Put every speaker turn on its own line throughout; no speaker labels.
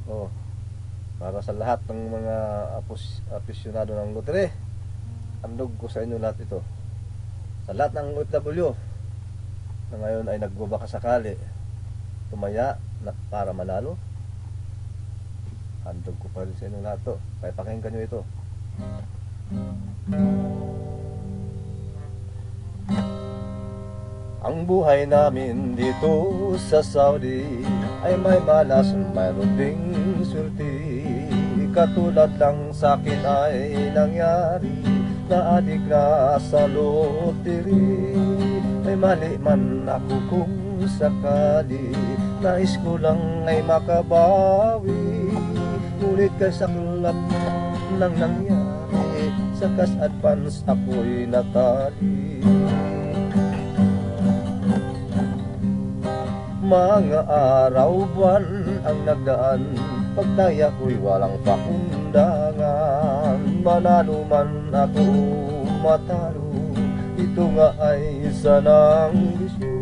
Oh, para sa lahat ng mga afisyonado ng lotere, andog ko sa inyo lahat ito. Sa lahat ng OFW na ngayon ay nagbabaka sakali tumaya na para manalo, handog ko pa rin sa inyo lahat to. Kaya pakinggan nyo ito. Ang buhay namin dito sa Saudi ay may malas, mayroon ding sulti. Katulad lang sa akin ay nangyari, naadik na sa loteri. May mali man ako kung sakali, nais ko lang ay makabawi. Ngunit kasaklap ng nangyari, sa cash advance ako'y natali. Mga araw, buwan ang nagdaan, pagtaya ko'y walang pakundangan. Manalo man ako matalo, ito nga ay sanang bisyo.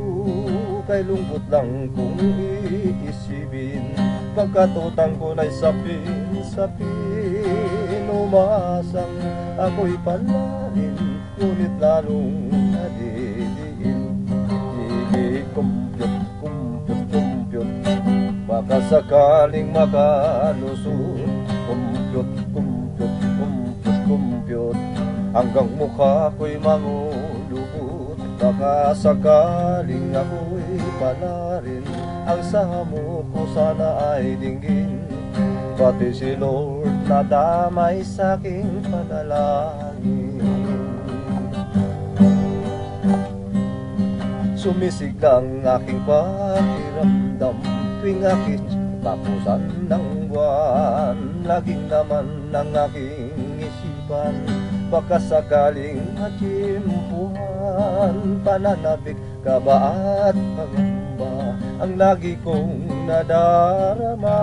Kay lungkot lang kung iisipin, pagkatutang ko na'y sapin-sapin. Umasang ako'y palarin, ngunit lalong nadidiin. Baka sakaling makalusot, kumpyot, hanggang mukha ko'y mangulubot. Baka sakaling ako'y palarin, ang samo ko sana ay dinggin. Pati si Lord na damay sa'king panalangin. Sumisiglang aking pakiramdam tuwing aking tapusan ng buwan. Laging naman ang aking isipan, baka sakaling matsimpuhan. Pananabik, kaba at pangamba ang lagi kong nadarama.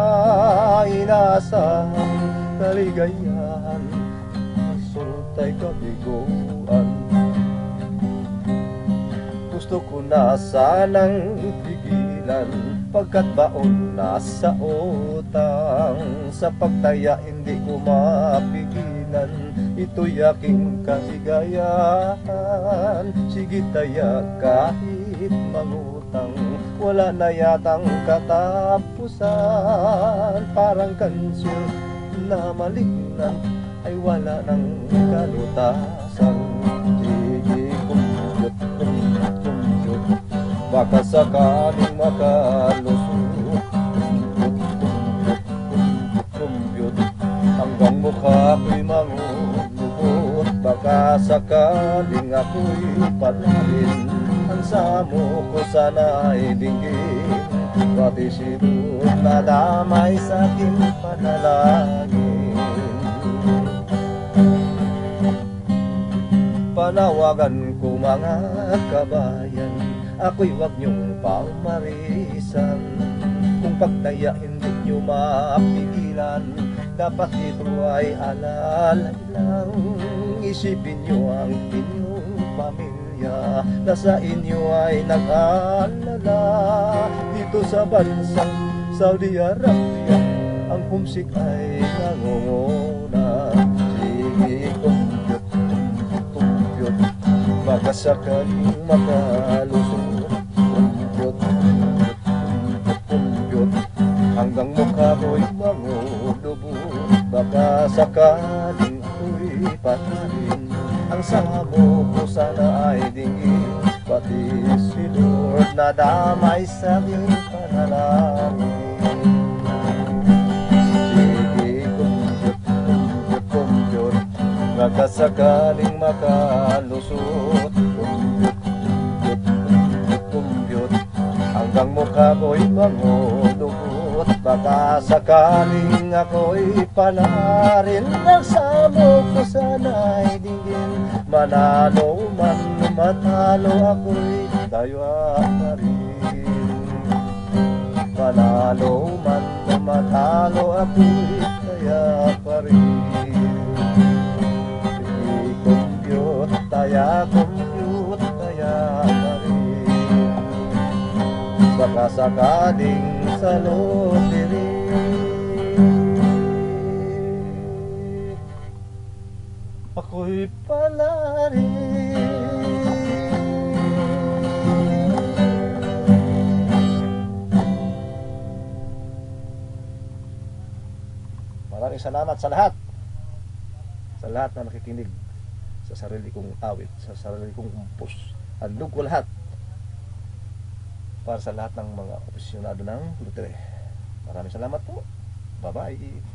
Inaasahang kaligayahan, sultay kabiguan. Gusto ko na sanang pigilan, pagkat baon na sa utang. Sa pagtaya hindi ko mapigilan, ito'y aking kasigayahan. Sige taya kahit mangutang, wala na yatang katapusan. Parang kansul na malignan ay wala ng kalutasan. Sige kumpyot, baka sakaling makalusot, kumpyot, hanggang mukha ko'y mangulubot. Baka sakaling ako'y palarin, ang samo ko sana ay dinggin. Pati si Lord na damay sa'king panalangin. Panawagan ko mga kabayan, ako'y wag niyong pamarisan. Kung pagtaya hindi niyo mapigilan, dapat ito ay alalay lang. Isipin niyo ang inyong pamilya na sa inyo ay nag-alala. Dito sa bansang Saudi Arabia, ang humsik ay nangunguna. Sige kumpyot, kumpyot, baka sakaling makalusot, kumpyot, kumpyot, hanggang mukha ko'y mangulubot. Baka sakaling ako'y patarin, ang samo ko sana ay dinggin. Pati si Lord na damay sa'king panalangin. Sige kumpyot, kumpyot, kumpyot, baka sakaling makalusot, kumpyot, kumpyot, kumpyot, hanggang mukha ko'y mangulubot. Baka sakaling ako'y palarin, ang samo ko sana'y dinggin. Manalo man matalo ako'y daywa pa rin. Manalo man matalo ako'y daya pa rin. Kumpyot, taya kumpyot, taya pa rin. Baka sakaling sa loteri, ako'y palari. Maraming salamat sa lahat. Sa lahat na nakikinig sa sarili kong awit, sa sarili kong kumpos. Handog ko lahat para sa lahat ng mga opisyonado ng lotere. Maraming salamat po. Bye-bye.